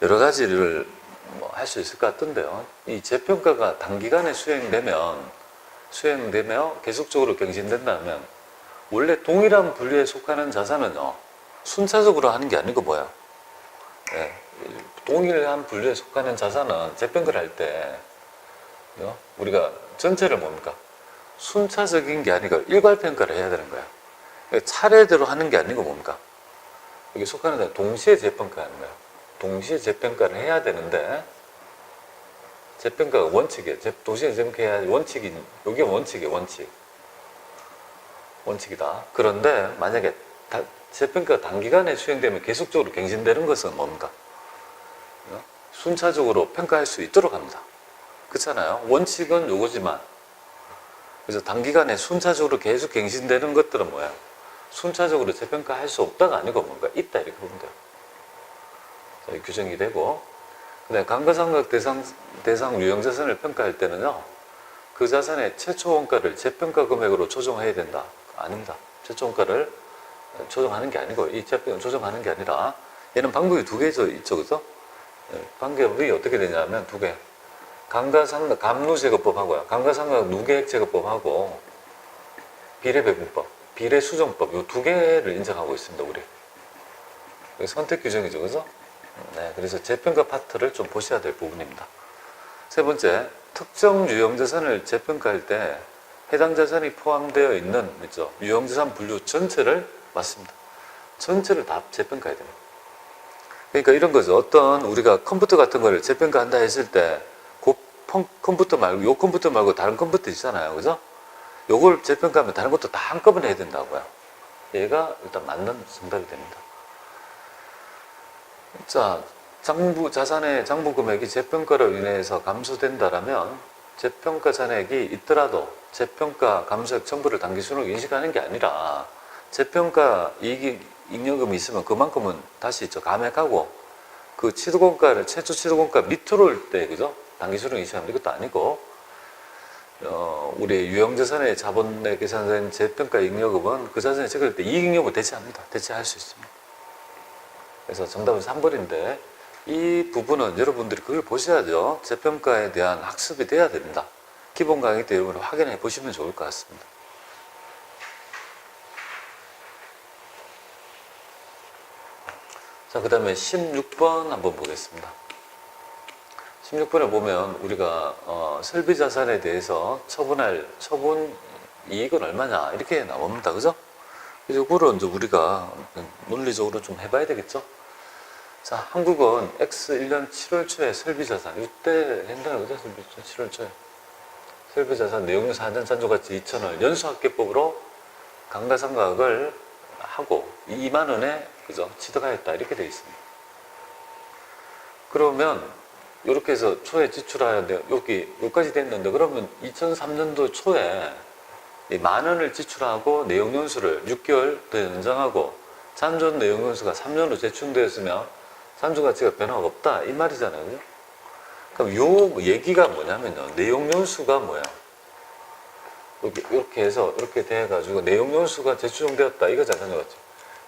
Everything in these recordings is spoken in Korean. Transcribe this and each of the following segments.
여러 가지를 뭐 할 수 있을 것 같던데요. 이 재평가가 단기간에 수행되며 계속적으로 갱신된다면 원래 동일한 분류에 속하는 자산은요, 순차적으로 하는 게 아니고 뭐야? 예, 동일한 분류에 속하는 자산은 재평가를 할 때 우리가 전체를 뭡니까? 순차적인 게 아니고 일괄평가를 해야 되는 거야. 차례대로 하는 게 아니고 뭡니까? 여기 속하는 데 동시에 재평가하는 거야. 동시에 재평가를 해야 되는데 재평가가 원칙이에요. 동시에 재평가해야 원칙인, 이게 원칙이에요. 원칙이다. 그런데 만약에 재평가가 단기간에 수행되면 계속적으로 갱신되는 것은 뭡니까? 순차적으로 평가할 수 있도록 합니다. 그렇잖아요. 원칙은 요거지만, 그래서 단기간에 순차적으로 계속 갱신되는 것들은 뭐야? 순차적으로 재평가할 수 없다가 아니고 뭔가 있다, 이렇게 보면 돼요. 자, 규정이 되고, 그다음에 감가상각 대상 유형자산을 평가할 때는요, 그 자산의 최초 원가를 재평가 금액으로 조정해야 된다. 아닙니다. 최초 원가를 조정하는 게 아니고, 이 재평가 조정하는 게 아니라, 얘는 방법이 두 개죠, 있죠, 그죠? 방법이 어떻게 되냐면 두 개. 감가상각 감누제거법하고요. 감가상각 누계액제거법하고 비례배분법, 비례수정법, 이 두 개를 인정하고 있습니다, 우리. 선택 규정이죠, 그죠? 네, 그래서 재평가 파트를 좀 보셔야 될 부분입니다. 세 번째, 특정 유형자산을 재평가할 때 해당 자산이 포함되어 있는 있죠? 유형자산 분류 전체를 맞습니다. 전체를 다 재평가해야 됩니다. 그러니까 이런 거죠. 어떤 우리가 컴퓨터 같은 거를 재평가한다 했을 때 그 컴퓨터 말고 요 컴퓨터 말고 다른 컴퓨터 있잖아요, 그죠? 요걸 재평가하면 다른 것도 다 한꺼번에 해야 된다고요. 얘가 일단 맞는 정답이 됩니다. 자, 자산의 장부 금액이 재평가로 인해서 감소된다라면 재평가 잔액이 있더라도 재평가 감소액 전부를 단기순으로 인식하는 게 아니라 재평가 잉여금이 있으면 그만큼은 다시 감액하고 그 취득원가를 최초 취득원가 밑으로 올 때, 그죠? 단기순으로 인식하면 이것도 아니고 우리 유형자산의 자본에 계산된 재평가 잉여금은 그 자산에 체결할 때 이익잉여금을 대체합니다. 대체할 수 있습니다. 그래서 정답은 3번인데 이 부분은 여러분들이 그걸 보셔야죠. 재평가에 대한 학습이 돼야 됩니다. 기본 강의 때 여러분 확인해 보시면 좋을 것 같습니다. 자, 그 다음에 16번 한번 보겠습니다. 16번에 보면 우리가 설비자산에 대해서 처분 이익은 얼마냐 이렇게 나옵니다. 그죠? 그래서 이거를 이제 우리가 논리적으로 좀 해봐야 되겠죠? 자, 한국은 X1년 7월 초에 설비자산, 이때 했나요? 그죠? 7월 초에. 설비자산 내용료사 한전잔조가치 2,000원 연수합계법으로 감가상각을 하고 2만 원에 그죠? 취득하였다. 이렇게 되어 있습니다. 그러면 이렇게 해서 초에 지출하였는데 여기까지 됐는데 그러면 2003년도 초에 이 만 원을 지출하고 내용연수를 6개월 더 연장하고 잔존 내용연수가 3년으로 재충되었으면 잔존가치가 변화가 없다 이 말이잖아요. 그죠? 그럼 요 얘기가 뭐냐면요, 내용연수가 뭐야? 이렇게 해서 이렇게 돼가지고 내용연수가 재추정되었다 이거잖아요.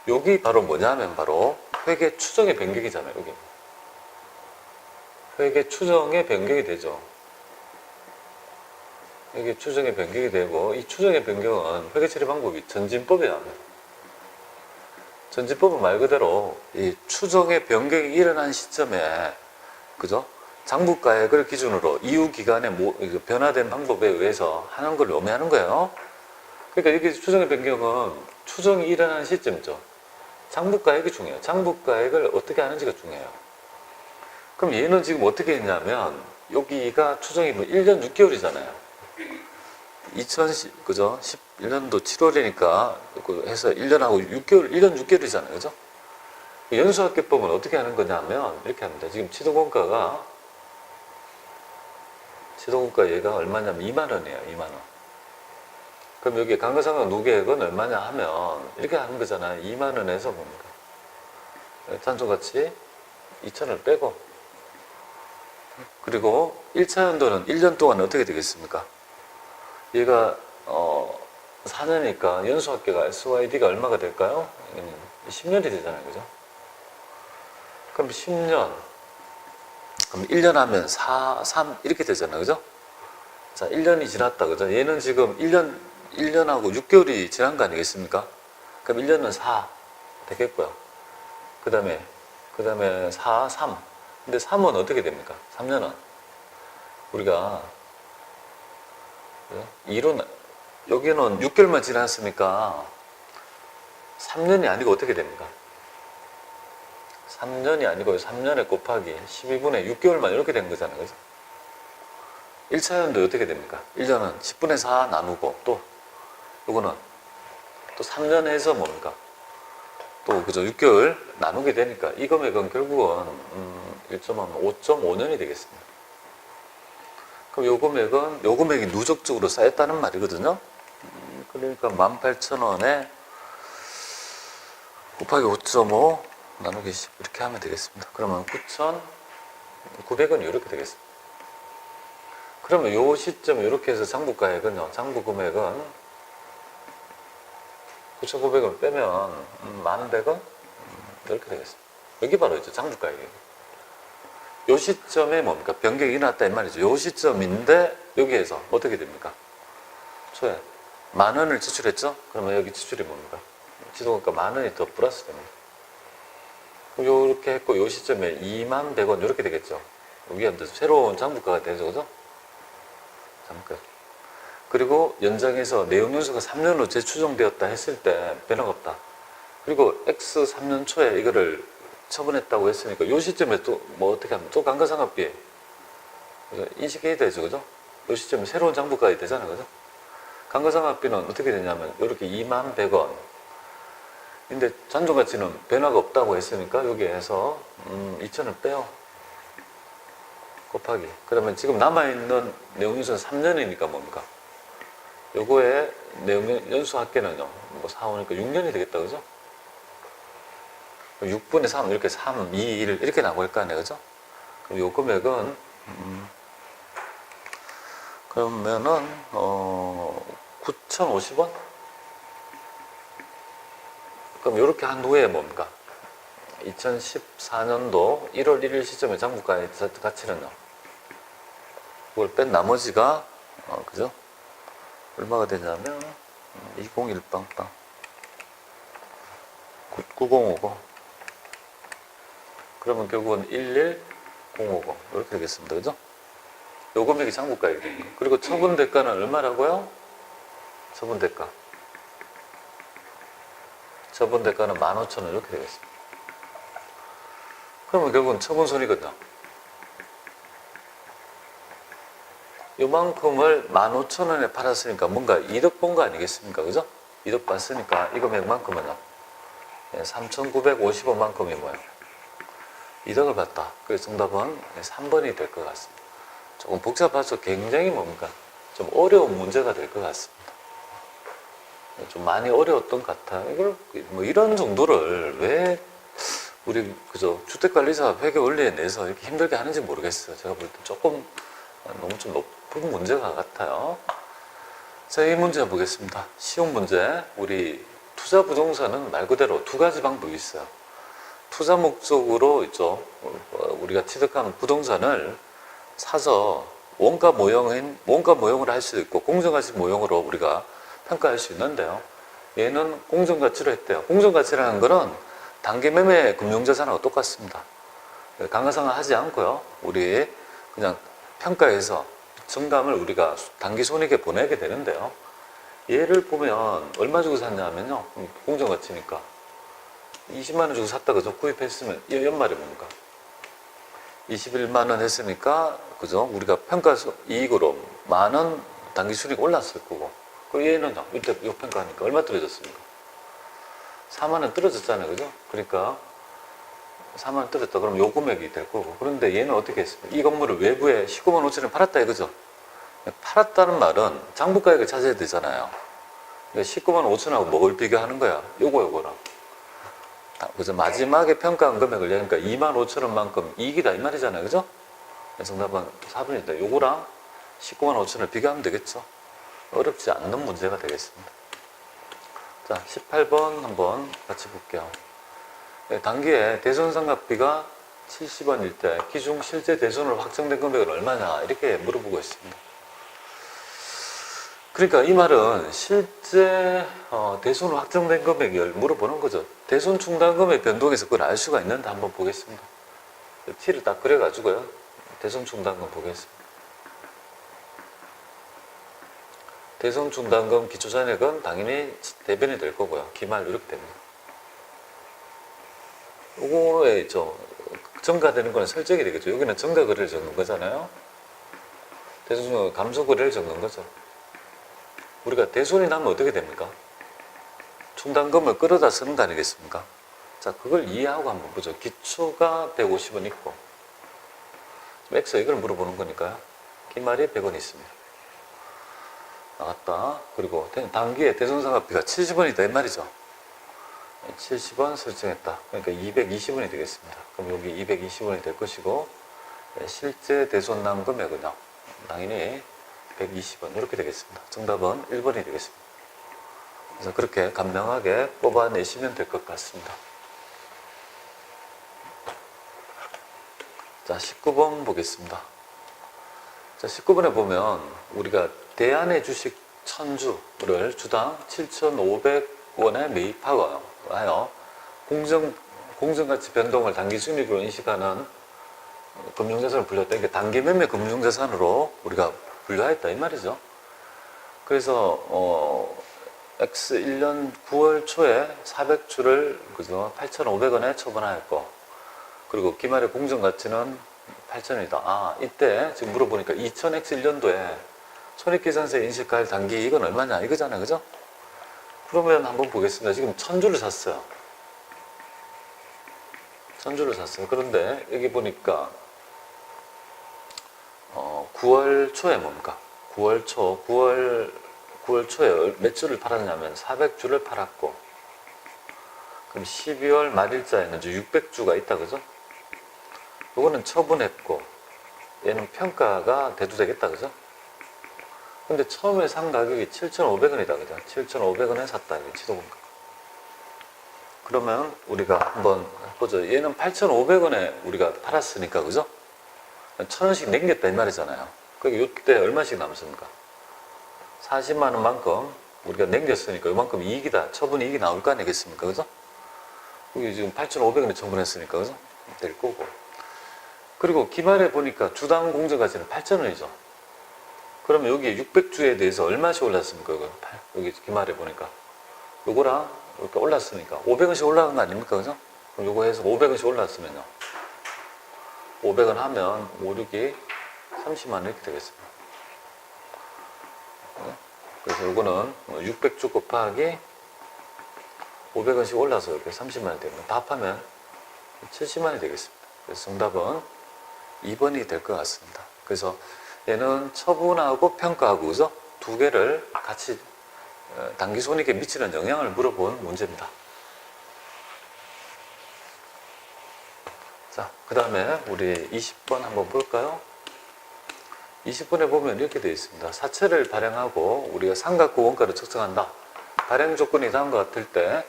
여기 바로 뭐냐면 바로 회계 추정의 변경이잖아요. 여기 회계 추정의 변경이 되죠. 이게 추정의 변경이 되고, 이 추정의 변경은 회계 처리 방법이 전진법이야. 전진법은 말 그대로 이 추정의 변경이 일어난 시점에, 그죠? 장부가액을 기준으로 이후 기간에 변화된 방법에 의해서 하는 걸 의미하는 거예요. 그러니까 이게 추정의 변경은 추정이 일어난 시점이죠. 장부가액이 중요해요. 장부가액을 어떻게 하는지가 중요해요. 그럼 얘는 지금 어떻게 했냐면, 여기가 추정이 1년 6개월이잖아요. 2010, 그죠? 11년도 7월이니까 해서 1년하고 6개월, 1년 6개월이잖아요. 그죠? 연수합계법은 어떻게 하는 거냐면, 이렇게 합니다. 지금 취득원가 얘가 얼마냐면 2만 원이에요. 2만 원. 그럼 여기 감가상각 누계액은 얼마냐 하면, 이렇게 하는 거잖아요. 2만 원에서 뭡니까? 잔존가치 2,000원을 빼고, 그리고 1차 연도는 1년 동안 어떻게 되겠습니까? 얘가 4년이니까 연수합계가 SYD가 얼마가 될까요? 10년이 되잖아요. 그죠? 그럼 10년 그럼 1년 하면 4, 3 이렇게 되잖아요. 그죠? 자, 1년이 지났다. 그죠? 얘는 지금 1년하고 6개월이 지난 거 아니겠습니까? 그럼 1년은 4 되겠고요. 그 다음에 4, 3. 근데 3은 어떻게 됩니까? 3년은 우리가 2로 여기는 6개월만 지났으니까 3년이 아니고 어떻게 됩니까? 3년이 아니고 3년에 곱하기 12분의 6개월만 이렇게 된 거잖아요. 그죠? 1차연도 어떻게 됩니까? 1년은 10분의 4 나누고 또 요거는 또 3년 해서 뭡니까? 또 그죠? 6개월 나누게 되니까 이 금액은 결국은 5.5년이 되겠습니다. 그럼 요 금액이 누적적으로 쌓였다는 말이거든요. 그러니까 18,000원에 곱하기 5.5 나누기 10 이렇게 하면 되겠습니다. 그러면 9,900원이 이렇게 되겠습니다. 그러면 요 시점 이렇게 해서 장부가액은요, 장부 금액은 9,900원 빼면 1,100원 이렇게 되겠습니다. 여기 바로 이제 장부가액이에요. 요 시점에 뭡니까? 변경이 일어났다 이 말이죠. 요 시점인데 여기에서 어떻게 됩니까? 초에 10,000원을 지출했죠? 그러면 여기 지출이 뭡니까? 지도가 10,000원이 더 플러스 됩니다. 요렇게 했고 요 시점에 21,100원 이렇게 되겠죠. 여기 새로운 장부가가 되죠. 그죠? 장부가. 그리고 연장해서 내용연수가 3년으로 재추정되었다 했을 때 변화가 없다. 그리고 X 3년 초에 이거를 처분했다고 했으니까 요 시점에 또 뭐 어떻게 하면 또 감가상각비 인식해야 되죠. 그죠? 요 시점에 새로운 장부가가 되잖아요. 그죠? 감가상각비는 어떻게 되냐면 이렇게 21,100원 근데 잔존가치는 변화가 없다고 했으니까 여기에서 2,000을 빼요. 곱하기. 그러면 지금 남아있는 내용연수는 3년이니까 뭡니까? 요거의 내용연수 합계는요. 뭐 4, 5니까 6년이 되겠다. 그죠? 6분의 3 이렇게 3, 2, 1 이렇게 나올 거 아니에요. 그죠? 그럼 요 금액은 그러면은 9,050원? 그럼 이렇게 한 후에 뭡니까? 2014년도 1월 1일 시점에 장부가의 가치는요. 그걸 뺀 나머지가 그죠? 얼마가 되냐면 201빵빵 9050 그러면 결국은 11050 이렇게 되겠습니다. 그죠? 요 금액이 장부가액이에요. 그리고 처분 대가는 얼마라고요? 처분 대가는 15,000원 이렇게 되겠습니다. 그러면 결국은 처분손이거든요. 요만큼을 15,000원에 팔았으니까 뭔가 이득 본 거 아니겠습니까? 그죠? 이득 봤으니까 이 금액만큼은요. 3,950원만큼이 뭐예요? 이득을 봤다. 그래서 정답은 3번이 될 것 같습니다. 조금 복잡하죠? 굉장히 뭡니까? 좀 어려운 문제가 될 것 같습니다. 좀 많이 어려웠던 것 같아요. 이걸 뭐 이런 정도를 왜 우리 그저 주택관리사 회계 원리에 내서 이렇게 힘들게 하는지 모르겠어요. 제가 볼 때 조금 너무 좀 높은 문제가 같아요. 자, 이 문제 보겠습니다. 쉬운 문제. 우리 투자 부동산은 말 그대로 두 가지 방법이 있어요. 투자 목적으로 있죠. 우리가 취득하는 부동산을 사서 원가 모형을 할 수도 있고 공정가치 모형으로 우리가 평가할 수 있는데요. 얘는 공정가치로 했대요. 공정가치라는 거는 단기매매 금융자산하고 똑같습니다. 감가상각 하지 않고요. 우리 그냥 평가해서 정감을 우리가 단기 손익에 보내게 되는데요. 얘를 보면 얼마 주고 샀냐면요. 공정가치니까 20만 원 주고 샀다 그죠? 구입했으면 이 연말에 뭡니까? 21만 원 했으니까 그죠? 우리가 평가 이익으로 10,000원 단기 수익 올랐을 거고. 그리고 얘는요. 이때 요 평가하니까 얼마 떨어졌습니까? 4만 원 떨어졌잖아요. 그죠? 그러니까 4만 원 떨어졌다. 그럼 요 금액이 될 거고. 그런데 얘는 어떻게 했습니까? 이 건물을 외부에 19만 5천원 팔았다 이거죠? 팔았다는 말은 장부가액을 찾아야 되잖아요. 그러니까 19만 5천원하고 뭘 비교하는 거야? 요거랑. 그래서 마지막에 평가한 금액을 그러니까 2만 5천원만큼 이익이다 이 말이잖아요. 그죠? 정답은 4번이다. 요거랑 19만 5천원을 비교하면 되겠죠? 어렵지 않는 문제가 되겠습니다. 자, 18번 한번 같이 볼게요. 단기에 대손상각비가 70원일 때 기준 실제 대손으로 확정된 금액은 얼마냐 이렇게 물어보고 있습니다. 그러니까 이 말은 실제 대손으로 확정된 금액을 물어보는 거죠. 대손 충당 금액 변동에서 그걸 알 수가 있는데 한번 보겠습니다. T를 딱 그려가지고요. 대손 충당금 보겠습니다. 대손 충당금 기초잔액은 당연히 대변이 될 거고요. 기말 이렇게 됩니다. 요거에 증가되는 거는 설정이 되겠죠. 여기는 증가 거래를 적는 거잖아요. 대손 충당금 감소 거래를 적는 거죠. 우리가 대손이 나면 어떻게 됩니까? 충당금을 끌어다 쓰는 거 아니겠습니까? 자, 그걸 이해하고 한번 보죠. 기초가 150원 있고, X 이걸 물어보는 거니까요. 기말이 100원 있습니다. 나갔다. 그리고 단기에 대손상각비가 70원이다. 이 말이죠. 70원 설정했다. 그러니까 220원이 되겠습니다. 그럼 여기 220원이 될 것이고, 실제 대손남 금액은요. 당연히 120원. 이렇게 되겠습니다. 정답은 1번이 되겠습니다. 그래서 그렇게 간명하게 뽑아내시면 될 것 같습니다. 자, 19번 보겠습니다. 자, 19번에 보면 우리가 대안의 주식 1000주를 주당 7,500원에 매입하여 공정가치 변동을 단기 수익으로 인식하는 금융자산을 불렸다. 이게 단기 매매 금융자산으로 우리가 분류하였다 이 말이죠. 그래서 X 1년 9월 초에 400주를 그죠 8,500원에 처분하였고, 그리고 기말의 공정가치는 8,000원이다. 아, 이때 지금 물어보니까 2000X 1년도에 손익계산서에 인식할 단기 이익은 얼마냐 이거잖아요, 그죠? 그러면 한번 보겠습니다. 지금 1000주를 샀어요. 1000주를 샀어요. 그런데 여기 보니까 9월 초에 뭡니까? 9월 초에 몇 주를 팔았냐면 400주를 팔았고, 그럼 12월 말일자에는 600주가 있다, 그죠? 요거는 처분했고, 얘는 평가가 돼도 되겠다, 그죠? 근데 처음에 산 가격이 7,500원이다, 그죠? 7,500원에 샀다, 이게 지도본가. 그러면 우리가 한번 보죠. 얘는 8,500원에 우리가 팔았으니까, 그죠? 1,000원씩 남겼다, 이 말이잖아요. 그게 이때 얼마씩 남습니까? 40만 원만큼 우리가 남겼으니까 이만큼 이익이다. 처분 이익이 나올 거 아니겠습니까? 그죠? 여기 지금 8,500원에 처분했으니까, 그죠? 될 거고. 그리고 기말에 보니까 주당 공정가치는 8,000원이죠. 그러면 여기 600주에 대해서 얼마씩 올랐습니까? 여기 기말에 보니까. 요거랑 이렇게 올랐으니까 500원씩 올라간 거 아닙니까? 그죠? 그럼 요거 해서 500원씩 올랐으면요. 500원 하면 5, 6이 30만 원 이렇게 되겠습니다. 그래서 요거는 600주 곱하기 500원씩 올라서 이렇게 30만 원이 됩니다. 다 합하면 70만 원이 되겠습니다. 그래서 정답은 2번이 될 것 같습니다. 그래서 얘는 처분하고 평가하고 그죠? 두 개를 같이 단기 손익에 미치는 영향을 물어본 문제입니다. 자, 그 다음에 우리 20번 한번 볼까요? 20번에 보면 이렇게 되어 있습니다. 사채를 발행하고 우리가 삼각구 원가를 측정한다. 발행 조건이 다음과 같을 때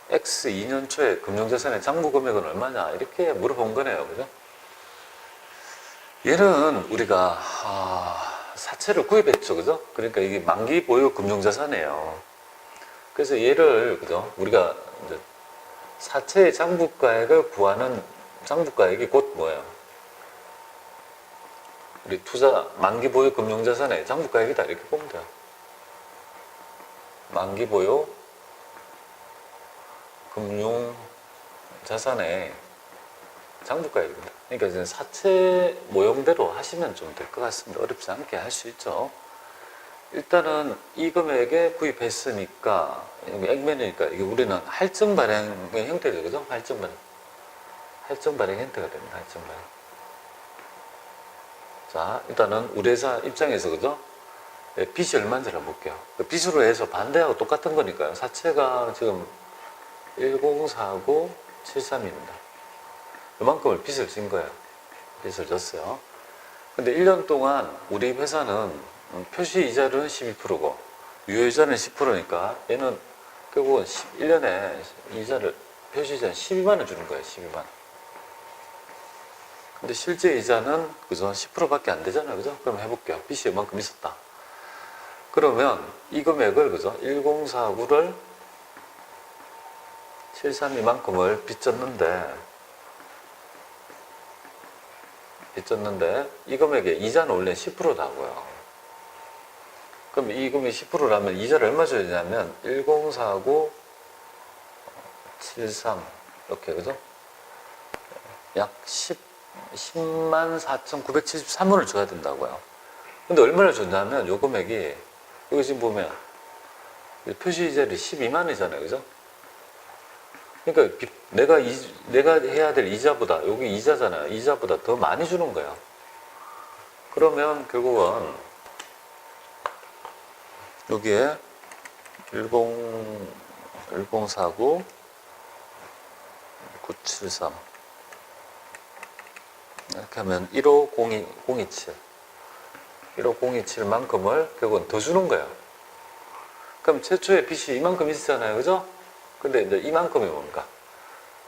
X 2년 초에 금융자산의 장부 금액은 얼마냐 이렇게 물어본 거네요. 그죠? 얘는 우리가 사채를 구입했죠. 그죠? 그러니까 이게 만기 보유 금융자산이에요. 그래서 얘를 그죠? 우리가 이제 사채의 장부가액을 구하는 장부가액이 곧 뭐예요? 우리 투자 만기 보유 금융자산의 장부가액이다 이렇게 보면 돼요. 만기 보유 금융자산의 장부가액입니다. 그러니까 이제 사채 모형대로 하시면 좀 될 것 같습니다. 어렵지 않게 할 수 있죠. 일단은 이 금액에 구입했으니까 여기 액면이니까 이게 우리는 할증 발행의 형태죠, 그죠? 할증 발행 형태가 됩니다. 할증 발행. 자, 일단은 우리 회사 입장에서 그죠? 빚이 얼마인지 한번 볼게요. 빚으로 해서 반대하고 똑같은 거니까요. 사채가 지금 104973입니다. 이만큼을 빚을 진 거예요. 빚을 졌어요. 근데 1년 동안 우리 회사는 표시 이자는 12%고 유효이자는 10%니까 얘는 결국은 1년에 이자를 표시 이자는 12만 원 주는 거예요. 12만 원. 근데 실제 이자는 그죠? 10%밖에 안 되잖아요. 그죠? 그럼 해볼게요. 빚이 이만큼 있었다. 그러면 이 금액을 그죠? 1049를 732만큼을 빚졌는데 이 금액의 이자는 원래 10%라고요. 그럼 이 금액이 10%라면 이자를 얼마 줘야 되냐면 1049 73 이렇게 그죠? 약 10만 4,973원을 줘야 된다고요. 근데 얼마를 줬냐면 요 금액이 여기 지금 보면 표시 이자율이 12만이잖아요. 그죠? 그러니까 내가 해야 될 이자보다 여기 이자잖아요. 이자보다 더 많이 주는 거예요. 그러면 결국은 여기에 1049 973 이렇게 하면 15027 15027만큼을 결국은 더 주는 거예요. 그럼 최초에 빚이 이만큼 있었잖아요. 그죠? 근데 이제 이만큼이 뭡니까?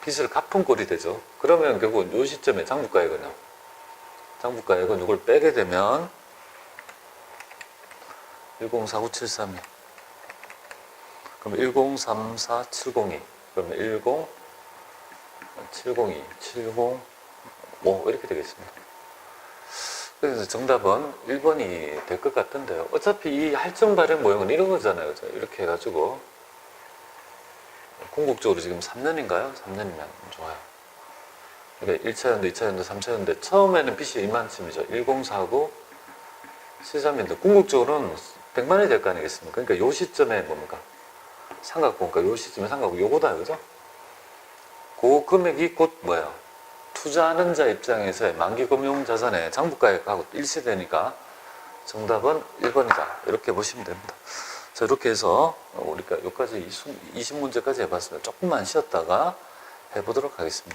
빚을 갚은 꼴이 되죠. 그러면 결국은 요 시점에 장부가액은요. 장부가액은 이걸 빼게 되면 104973이 그럼 103470이 그러면 702 705 이렇게 되겠습니다. 그래서 정답은 1번이 될 것 같은데요. 어차피 이 할증 발행 모형은 이런 거잖아요. 그죠? 이렇게 해가지고 궁극적으로 지금 3년인가요? 3년이면 좋아요. 그러니까 1차연도, 2차연도, 3차연도 처음에는 빚이 이만큼이죠. 1049 73인데 궁극적으로는 100만이 될 거 아니겠습니까? 그러니까 요 시점에 뭡니까? 삼각공가 요 시점에 삼각공 요거다. 그죠? 그 금액이 곧 뭐예요? 투자하는 자 입장에서의 만기금융자산의 장부가액하고 일치되니까 정답은 1번이다. 이렇게 보시면 됩니다. 자, 이렇게 해서 우리가 여기까지 20문제까지 해봤습니다. 조금만 쉬었다가 해보도록 하겠습니다.